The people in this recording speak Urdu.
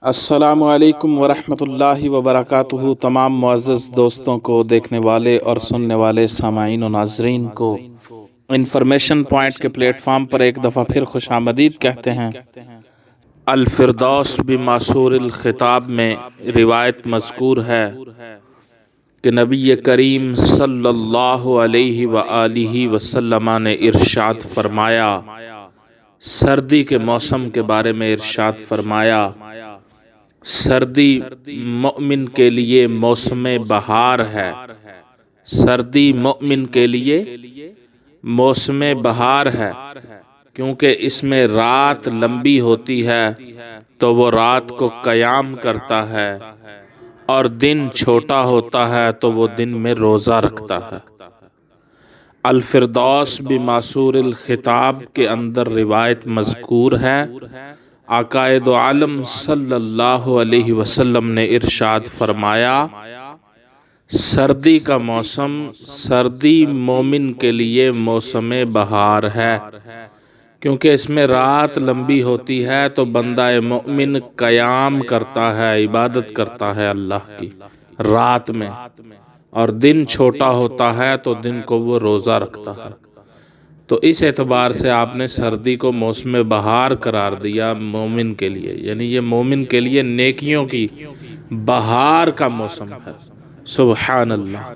السلام علیکم ورحمۃ اللہ وبرکاتہ۔ تمام معزز دوستوں کو، دیکھنے والے اور سننے والے سامعین و ناظرین کو انفارمیشن پوائنٹ کے پلیٹ فارم پر ایک دفعہ پھر خوش آمدید کہتے ہیں۔ الفردوس بماسور الخطاب میں روایت مذکور ہے کہ نبی کریم صلی اللہ علیہ وآلہ وسلم نے ارشاد فرمایا، سردی کے موسم کے بارے میں ارشاد فرمایا، سردی مومن کے لیے موسم بہار ہے۔ سردی مومن کے لیے موسم بہار ہے، کیونکہ اس میں رات لمبی ہوتی ہے تو وہ رات کو قیام کرتا ہے، اور دن چھوٹا ہوتا ہے تو وہ دن میں روزہ رکھتا ہے۔ الفردوس بماسور الخطاب کے اندر روایت مذکور ہے، آقا دو عالم صلی اللہ علیہ وسلم نے ارشاد فرمایا، سردی کا موسم، سردی مومن کے لیے موسم بہار ہے، کیونکہ اس میں رات لمبی ہوتی ہے تو بندہ مومن قیام کرتا ہے، عبادت کرتا ہے اللہ کی رات میں، اور دن چھوٹا ہوتا ہے تو دن کو وہ روزہ رکھتا ہے۔ تو اس اعتبار سے آپ نے سردی کو موسم بہار قرار دیا مومن کے لیے، یعنی یہ مومن کے لیے نیکیوں کی بہار کا موسم ہے۔ سبحان اللہ۔